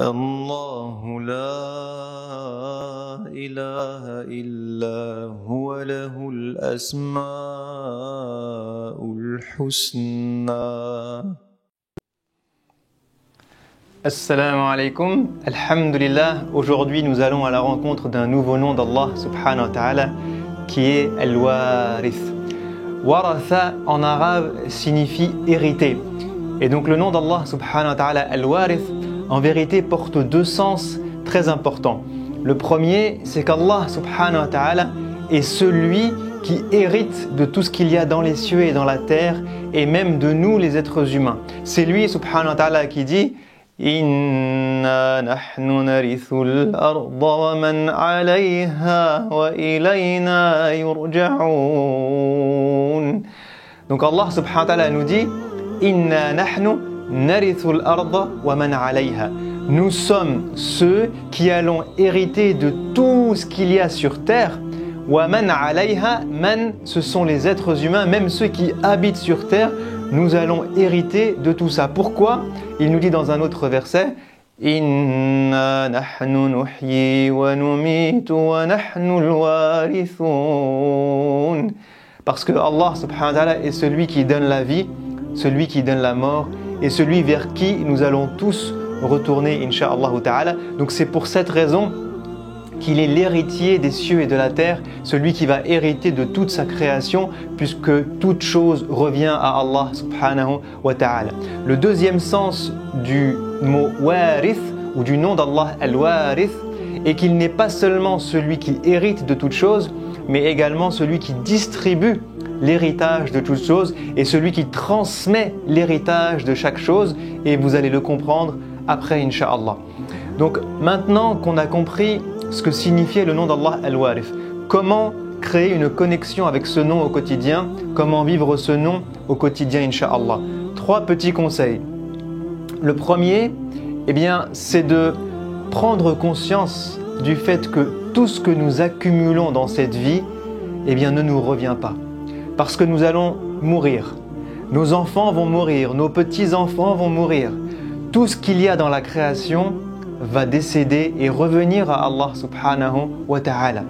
الله لا إله إلا هو له الأسماء الحسنى. Assalamu alaikum, alhamdulillah. Aujourd'hui nous allons à la rencontre d'un nouveau nom d'Allah subhanahu wa ta'ala qui est Al-Warith. Waratha en arabe signifie hériter. Et donc le nom d'Allah subhanahu wa ta'ala Al-Warith en vérité porte deux sens très importants. Le premier, c'est qu'Allah subhanahu wa ta'ala est celui qui hérite de tout ce qu'il y a dans les cieux et dans la terre et même de nous les êtres humains. C'est lui subhanahu wa ta'ala qui dit Inna nahnu narithul arda wa man alayha wa ilayna yurja'un. Donc Allah subhanahu wa ta'ala nous dit Inna nahnu narithul arda wa man alayha. Nous sommes ceux qui allons hériter de tout ce qu'il y a sur terre. Wa man alayha, man, ce sont les êtres humains, même ceux qui habitent sur terre. Nous allons hériter de tout ça. Pourquoi? Il nous dit dans un autre verset Inna nahnu nuhyi wa numitu wa nahnu al-warithun. Parce que Allah subhanahu wa ta'ala est celui qui donne la vie, celui qui donne la mort et celui vers qui nous allons tous retourner insha'Allah ta'ala. Donc c'est pour cette raison qu'il est l'héritier des cieux et de la terre, celui qui va hériter de toute sa création, puisque toute chose revient à Allah subhanahu wa ta'ala. Le deuxième sens du mot warith, ou du nom d'Allah al-Warith, est qu'il n'est pas seulement celui qui hérite de toute chose, mais également celui qui distribue l'héritage de toute chose et celui qui transmet l'héritage de chaque chose, et vous allez le comprendre après insha'Allah. Donc maintenant qu'on a compris ce que signifiait le nom d'Allah Al-Warith, comment créer une connexion avec ce nom au quotidien, comment vivre ce nom au quotidien insha'Allah. Trois petits conseils. Le premier, c'est de prendre conscience du fait que tout ce que nous accumulons dans cette vie ne nous revient pas. Parce que nous allons mourir. Nos enfants vont mourir, nos petits-enfants vont mourir. Tout ce qu'il y a dans la création va décéder et revenir à Allah subhanahu wa ta'ala.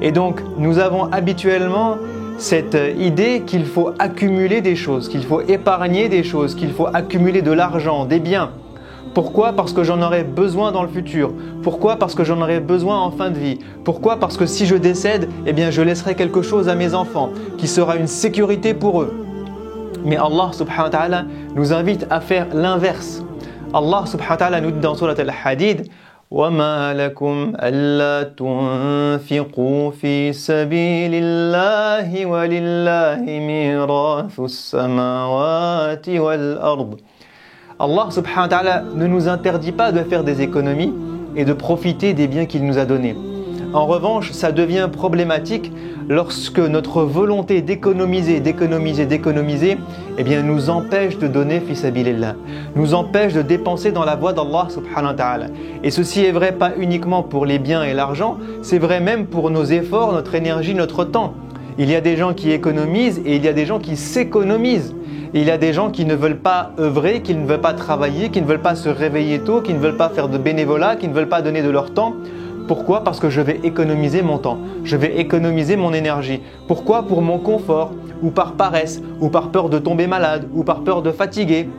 Et donc nous avons habituellement cette idée qu'il faut accumuler des choses, qu'il faut épargner des choses, qu'il faut accumuler de l'argent, des biens. Pourquoi? Parce que j'en aurai besoin dans le futur. Pourquoi? Parce que j'en aurai besoin en fin de vie. Pourquoi? Parce que si je décède, je laisserai quelque chose à mes enfants qui sera une sécurité pour eux. Mais Allah subhanahu wa ta'ala nous invite à faire l'inverse. Allah subhanahu wa ta'ala nous dit dans Surat Al-Hadid وَمَا لَكُمْ أَلَّا تُنْفِقُوا فِي سَبِيلِ اللَّهِ وَلِلَّهِ مِيرَاثُ السَّمَاوَاتِ وَالْأَرْضِ. Allah subhanahu wa ta'ala ne nous interdit pas de faire des économies et de profiter des biens qu'il nous a donnés. En revanche, ça devient problématique lorsque notre volonté d'économiser nous empêche de donner fi sabilillah, nous empêche de dépenser dans la voie d'Allah subhanahu wa ta'ala. Et ceci est vrai pas uniquement pour les biens et l'argent, c'est vrai même pour nos efforts, notre énergie, notre temps. Il y a des gens qui économisent et il y a des gens qui s'économisent. Il y a des gens qui ne veulent pas œuvrer, qui ne veulent pas travailler, qui ne veulent pas se réveiller tôt, qui ne veulent pas faire de bénévolat, qui ne veulent pas donner de leur temps. Pourquoi? Parce que je vais économiser mon temps, je vais économiser mon énergie. Pourquoi? Pour mon confort, ou par paresse, ou par peur de tomber malade, ou par peur de fatiguer.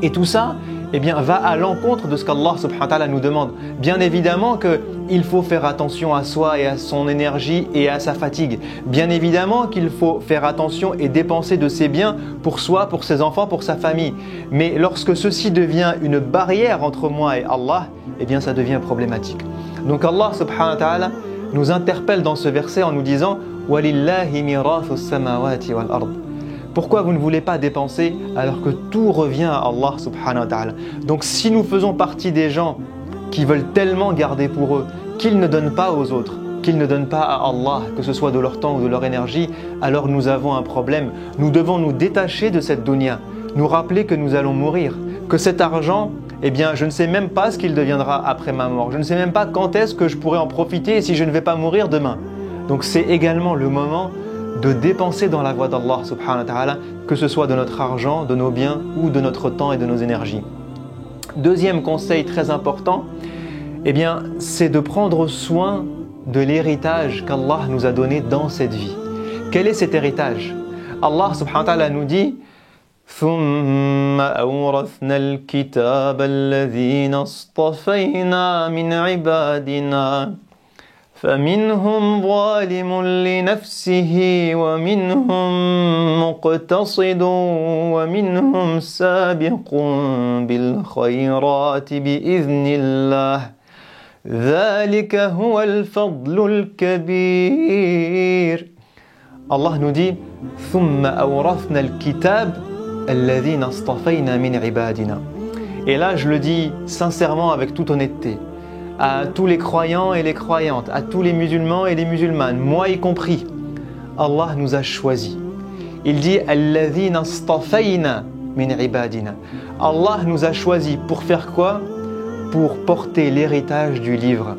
Et tout ça, va à l'encontre de ce qu'Allah subhanahu wa ta'ala nous demande. Bien évidemment qu'il faut faire attention à soi et à son énergie et à sa fatigue. Bien évidemment qu'il faut faire attention et dépenser de ses biens pour soi, pour ses enfants, pour sa famille. Mais lorsque ceci devient une barrière entre moi et Allah, ça devient problématique. Donc Allah subhanahu wa ta'ala nous interpelle dans ce verset en nous disant وَلِلَّهِ مِيرَاثُ السَّمَاوَاتِ وَالْأَرْضِ. Pourquoi vous ne voulez pas dépenser alors que tout revient à Allah subhanahu wa ta'ala? Donc si nous faisons partie des gens qui veulent tellement garder pour eux qu'ils ne donnent pas aux autres, qu'ils ne donnent pas à Allah, que ce soit de leur temps ou de leur énergie, alors nous avons un problème. Nous devons nous détacher de cette dunya, nous rappeler que nous allons mourir, que cet argent, je ne sais même pas ce qu'il deviendra après ma mort. Je ne sais même pas quand est-ce que je pourrai en profiter si je ne vais pas mourir demain. Donc c'est également le moment de dépenser dans la voie d'Allah subhanahu wa ta'ala, que ce soit de notre argent, de nos biens ou de notre temps et de nos énergies. Deuxième conseil très important, eh bien, c'est de prendre soin de l'héritage qu'Allah nous a donné dans cette vie. Quel est cet héritage? Allah subhanahu wa ta'ala nous dit ثم أورثنا الكتاب الذين اصطفينا من عبادنا فمنهم ظالم لنفسه ومنهم مقتصد ومنهم سابق بالخيرات بإذن الله ذلك هو الفضل الكبير. Allah nous dit ثم أورثنا الكتاب الذين اصطفينا من عبادنا. Et là je le dis sincèrement avec toute honnêteté à tous les croyants et les croyantes, à tous les musulmans et les musulmanes, moi y compris, Allah nous a choisis. Il dit الذين اصطفينا من عبادنا. Allah nous a choisis pour faire quoi? Pour porter l'héritage du livre.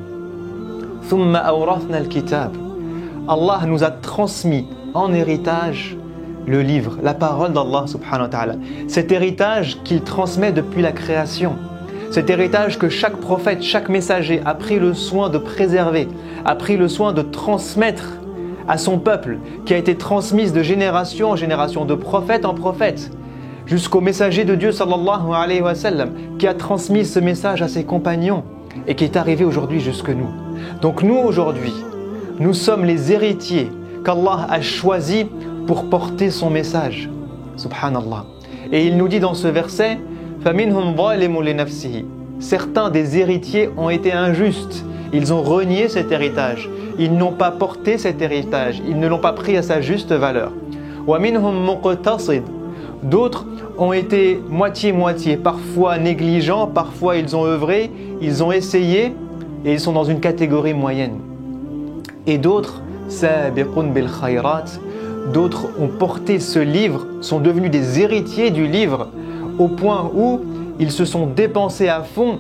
ثم أورثنا الكتاب. Allah nous a transmis en héritage le livre, la parole d'Allah subhanahu wa ta'ala. Cet héritage qu'il transmet depuis la création. Cet héritage que chaque prophète, chaque messager a pris le soin de préserver, a pris le soin de transmettre à son peuple, qui a été transmise de génération en génération, de prophète en prophète, jusqu'au messager de Dieu sallallahu alayhi wa sallam, qui a transmis ce message à ses compagnons et qui est arrivé aujourd'hui jusque nous. Donc nous aujourd'hui, nous sommes les héritiers qu'Allah a choisis pour porter son message. Subhanallah. Et il nous dit dans ce verset فَمِنْهُمْ ظَالِمٌ لِنَفْسِهِ. Certains des héritiers ont été injustes. Ils ont renié cet héritage. Ils n'ont pas porté cet héritage. Ils ne l'ont pas pris à sa juste valeur. وَمِنْهُمْ مُقْتَصِدٌ. D'autres ont été moitié-moitié, parfois négligents, parfois ils ont œuvré, ils ont essayé et ils sont dans une catégorie moyenne. Et d'autres, سَابِقٌ بِالْخَيْرَاتِ. D'autres ont porté ce livre, sont devenus des héritiers du livre, au point où ils se sont dépensés à fond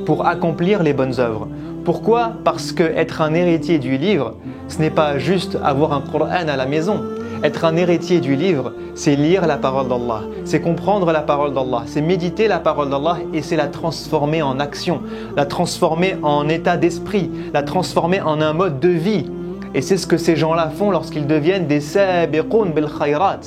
pour accomplir les bonnes œuvres. Pourquoi? Parce que être un héritier du livre, ce n'est pas juste avoir un Coran à la maison. Être un héritier du livre, c'est lire la parole d'Allah, c'est comprendre la parole d'Allah, c'est méditer la parole d'Allah et c'est la transformer en action, la transformer en état d'esprit, la transformer en un mode de vie. Et c'est ce que ces gens-là font lorsqu'ils deviennent des sabiqun bil khayrat.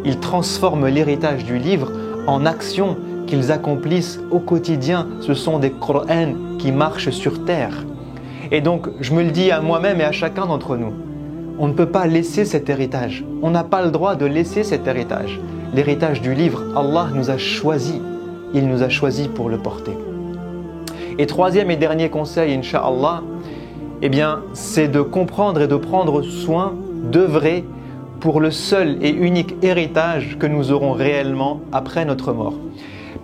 Ils transforment l'héritage du livre en actions qu'ils accomplissent au quotidien. Ce sont des Qur'ans qui marchent sur terre. Et donc, je me le dis à moi-même et à chacun d'entre nous, on ne peut pas laisser cet héritage. On n'a pas le droit de laisser cet héritage. L'héritage du livre, Allah nous a choisis. Il nous a choisis pour le porter. Et troisième et dernier conseil, Inch'Allah, eh bien, c'est de comprendre et de prendre soin, d'œuvrer pour le seul et unique héritage que nous aurons réellement après notre mort.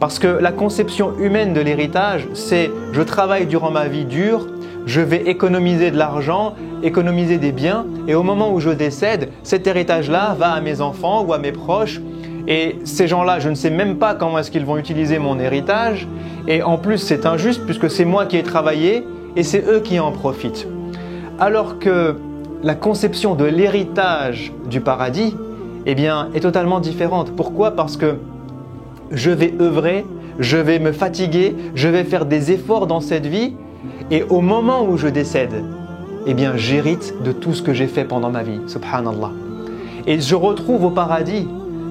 Parce que la conception humaine de l'héritage, c'est « je travaille durant ma vie dure, je vais économiser de l'argent, économiser des biens, et au moment où je décède, cet héritage-là va à mes enfants ou à mes proches, et ces gens-là, je ne sais même pas comment est-ce qu'ils vont utiliser mon héritage, et en plus c'est injuste puisque c'est moi qui ai travaillé, et c'est eux qui en profitent. » Alors que la conception de l'héritage du paradis, eh bien, est totalement différente. Pourquoi? Parce que je vais œuvrer, je vais me fatiguer, je vais faire des efforts dans cette vie, et au moment où je décède, eh bien, j'hérite de tout ce que j'ai fait pendant ma vie. Subhanallah. Et je retrouve au paradis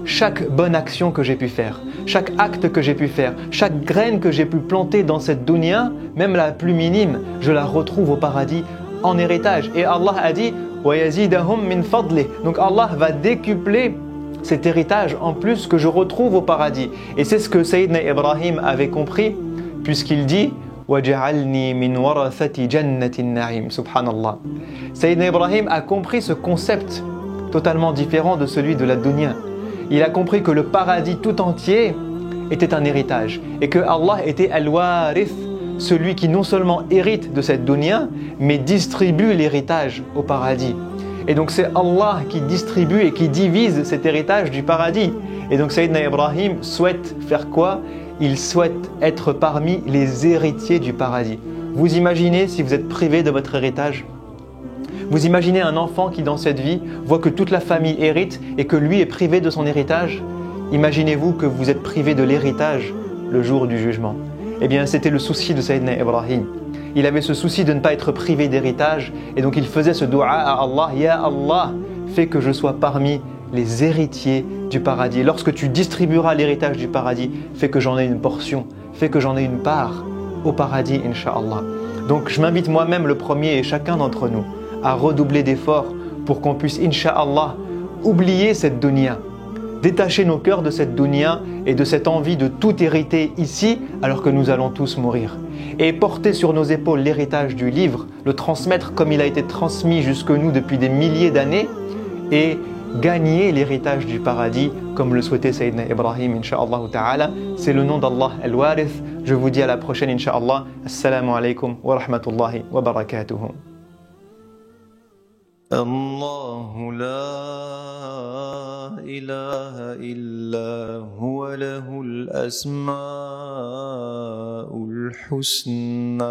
chaque bonne action que j'ai pu faire, chaque acte que j'ai pu faire, chaque graine que j'ai pu planter dans cette dunya, même la plus minime, je la retrouve au paradis en héritage. Et Allah a dit وَيَزِيدَهُمْ مِنْ فَضْلِهِ. Donc Allah va décupler cet héritage en plus que je retrouve au paradis. Et c'est ce que Sayyidina Ibrahim avait compris, puisqu'il dit وَجَعَلْنِي مِنْ وَرَثَةِ جَنَّةِ النَّعِيمِ. Subhanallah. Sayyidina Ibrahim a compris ce concept totalement différent de celui de la dunya. Il a compris que le paradis tout entier était un héritage et que Allah était al-warith, celui qui non seulement hérite de cette dunya, mais distribue l'héritage au paradis. Et donc c'est Allah qui distribue et qui divise cet héritage du paradis. Et donc Sayyidina Ibrahim souhaite faire quoi? Il souhaite être parmi les héritiers du paradis. Vous imaginez si vous êtes privé de votre héritage? Vous imaginez un enfant qui dans cette vie voit que toute la famille hérite et que lui est privé de son héritage? Imaginez-vous que vous êtes privé de l'héritage le jour du jugement. Eh bien, c'était le souci de Sayyidina Ibrahim. Il avait ce souci de ne pas être privé d'héritage et donc il faisait ce dua à Allah, « Ya Allah, fais que je sois parmi les héritiers du paradis. Lorsque tu distribueras l'héritage du paradis, fais que j'en ai une portion, fais que j'en ai une part au paradis, Inch'Allah. » Donc je m'invite moi-même le premier et chacun d'entre nous à redoubler d'efforts pour qu'on puisse, Inch'Allah, oublier cette dunya, détacher nos cœurs de cette dunya et de cette envie de tout hériter ici alors que nous allons tous mourir. Et porter sur nos épaules l'héritage du livre, le transmettre comme il a été transmis jusque nous depuis des milliers d'années et gagner l'héritage du paradis comme le souhaitait Sayyidina Ibrahim, Inch'Allah ta'ala. C'est le nom d'Allah Al-Warith. Je vous dis à la prochaine, Inch'Allah. Assalamu alaikum wa rahmatullahi wa barakatuhu. الله لا إله إلا هو له الأسماء الحسنى